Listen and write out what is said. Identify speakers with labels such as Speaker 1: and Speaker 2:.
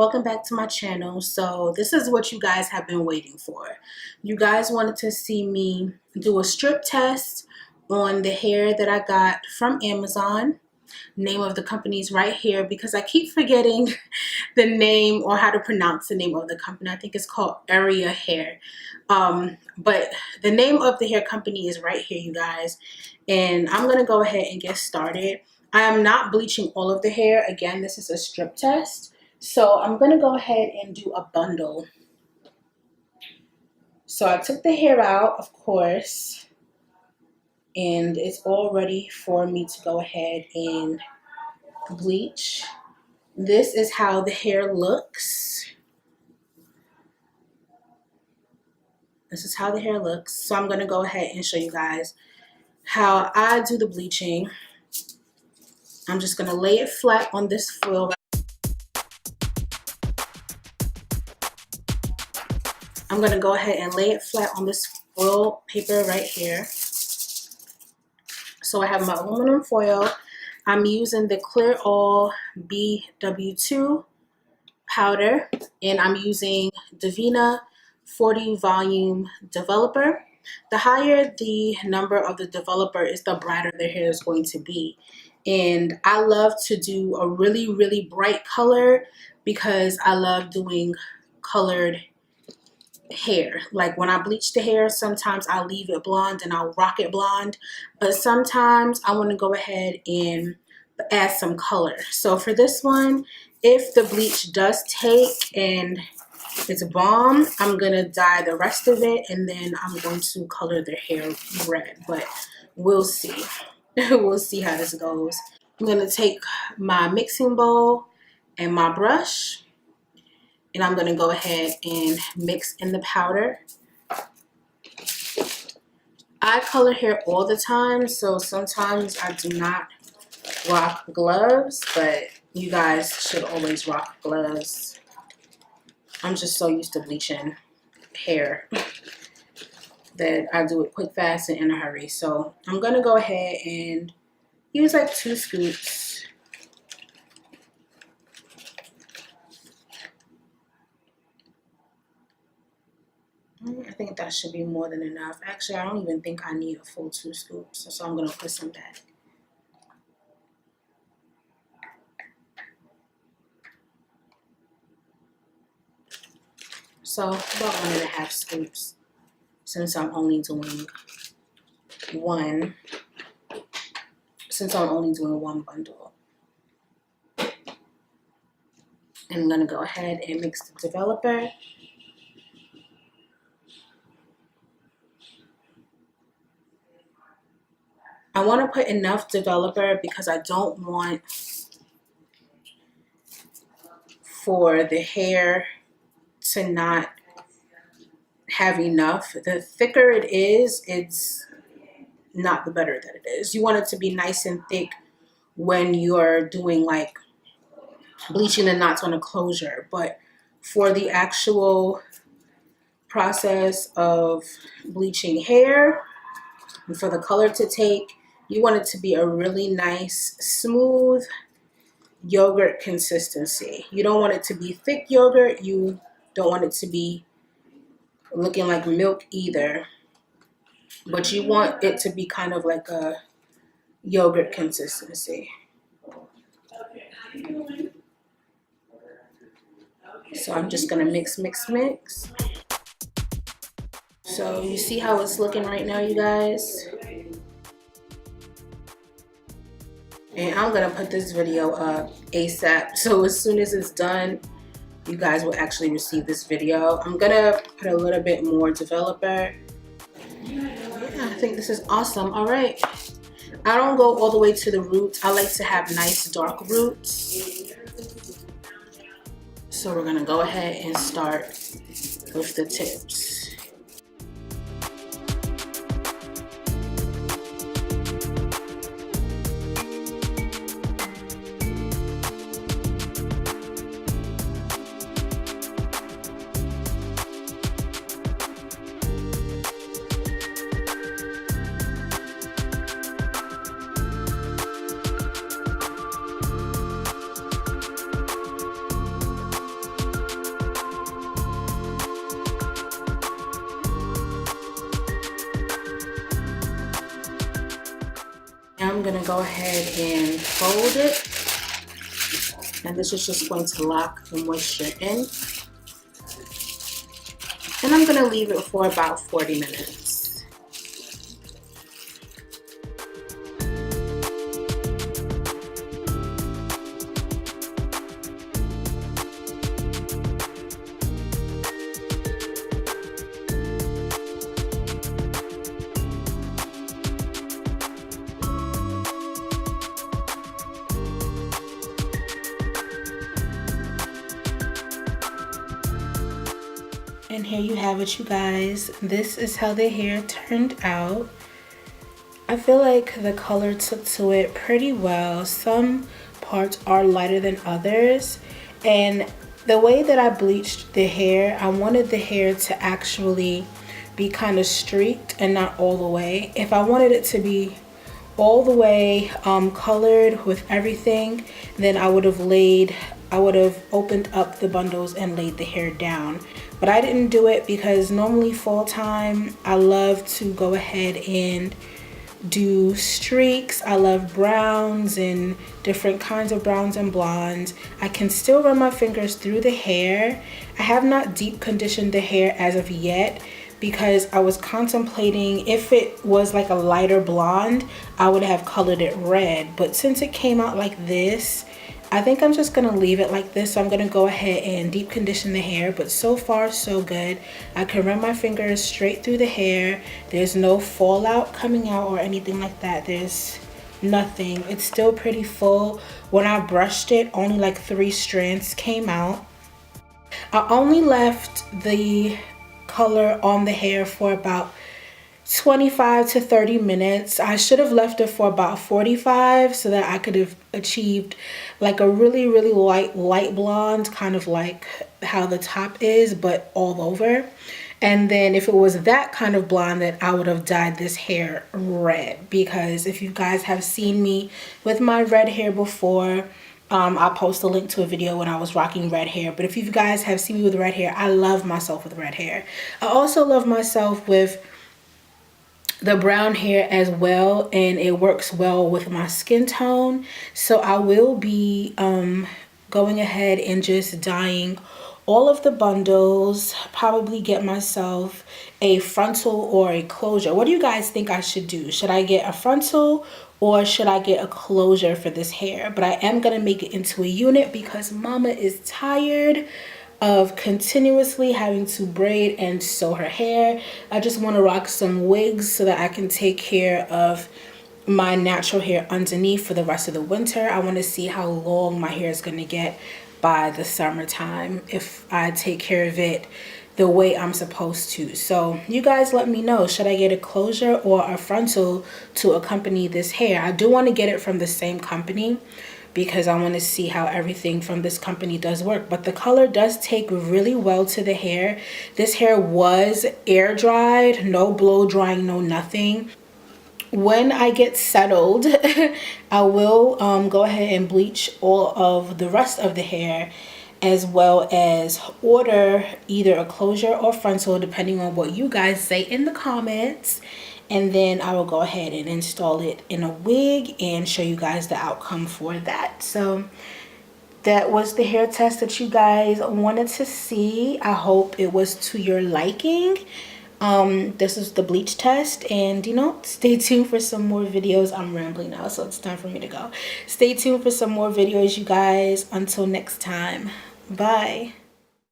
Speaker 1: welcome back to my channel. So this is what you guys have been waiting for. You guys wanted to see me do a strip test on the hair that I got from Amazon. Name of the company is right here because I keep forgetting the name or how to pronounce the name of the company. I think it's called Eerya hair. But the name of the hair company is right here, you guys. And I'm gonna go ahead and get started. I am not bleaching all of the hair. Again, this is a strip test. So I'm gonna go ahead and do a bundle. So I took the hair out, of course, and it's all ready for me to go ahead and bleach. This is how the hair looks. This is how the hair looks. So I'm gonna go ahead and show you guys how I do the bleaching. I'm just gonna lay it flat on this foil. I'm gonna go ahead and lay it flat on this foil paper right here. So I have my aluminum foil. I'm using the Clear All BW2 powder, and I'm using Divina 40 volume developer. The higher the number of the developer is, the brighter the hair is going to be. And I love to do a really bright color because I love doing colored hair. Like when I bleach the hair, sometimes I'll leave it blonde and I'll rock it blonde, but sometimes I want to go ahead and add some color. So for this one, if the bleach does take and it's bomb, I'm gonna dye the rest of it and then I'm going to color the hair red, but we'll see. We'll see how this goes. I'm gonna take my mixing bowl and my brush, and I'm gonna go ahead and mix in the powder. I color hair all the time, so sometimes I do not rock gloves, but you guys should always rock gloves. I'm just so used to bleaching hair that I do it quick, fast, and in a hurry. So I'm gonna go ahead and use like 2 scoops. I think that should be more than enough. Actually, I don't even think I need a full 2 scoops, so I'm gonna put some back. So about 1.5 scoops, since I'm only doing one bundle. I'm gonna go ahead and mix the developer. I want to put enough developer because I don't want for the hair to not have enough. The thicker it is, it's not the better that it is. You want it to be nice and thick when you're doing like bleaching the knots on a closure, but for the actual process of bleaching hair and for the color to take, you want it to be a really nice, smooth yogurt consistency. You don't want it to be thick yogurt. You don't want it to be looking like milk either, but you want it to be kind of like a yogurt consistency. So I'm just gonna mix. So you see how it's looking right now, you guys? And I'm gonna put this video up ASAP. So as soon as it's done, you guys will actually receive this video. I'm gonna put a little bit more developer. Yeah, I think this is awesome. All right. I don't go all the way to the roots. I like to have nice dark roots. So we're gonna go ahead and start with the tips. I'm gonna go ahead and fold it. And this is just going to lock the moisture in. And I'm gonna leave it for about 40 minutes. And here you have it, you guys. This is how the hair turned out. I feel like the color took to it pretty well. Some parts are lighter than others. And the way that I bleached the hair, I wanted the hair to actually be kind of streaked and not all the way. If I wanted it to be all the way colored with everything, then I would have opened up the bundles and laid the hair down. But I didn't do it because normally fall time, I love to go ahead and do streaks. I love browns and different kinds of browns and blondes. I can still run my fingers through the hair. I have not deep conditioned the hair as of yet because I was contemplating if it was like a lighter blonde, I would have colored it red. But since it came out like this, I think I'm just gonna leave it like this. So I'm gonna go ahead and deep condition the hair, but so far so good. I can run my fingers straight through the hair. There's no fallout coming out or anything like that. There's nothing. It's still pretty full. When I brushed it, only like 3 strands came out. I only left the color on the hair for about 25 to 30 minutes. I should have left it for about 45 so that I could have achieved like a really light blonde, kind of like how the top is, but all over. And then if it was that kind of blonde, that I would have dyed this hair red, because if you guys have seen me with my red hair before, I'll post a link to a video when I was rocking red hair. But if you guys have seen me with red hair, I love myself with red hair. I also love myself with the brown hair as well, and it works well with my skin tone. So I will be going ahead and just dyeing all of the bundles. Probably get myself a frontal or a closure. What do you guys think I should do? Should I get a frontal or should I get a closure for this hair? But I am gonna make it into a unit because mama is tired of continuously having to braid and sew her hair. I just want to rock some wigs so that I can take care of my natural hair underneath for the rest of the winter. I want to see how long my hair is going to get by the summertime if I take care of it the way I'm supposed to. So you guys let me know, should I get a closure or a frontal to accompany this hair? I do want to get it from the same company because I want to see how everything from this company does work. But the color does take really well to the hair. This hair was air dried, no blow drying, no nothing. When I get settled, I will go ahead and bleach all of the rest of the hair, as well as order either a closure or frontal depending on what you guys say in the comments. And then I will go ahead and install it in a wig and show you guys the outcome for that. So that was the hair test that you guys wanted to see. I hope it was to your liking. This is the bleach test, and you know, stay tuned for some more videos. I'm rambling now, so it's time for me to go. Stay tuned for some more videos, you guys. Until next time, bye.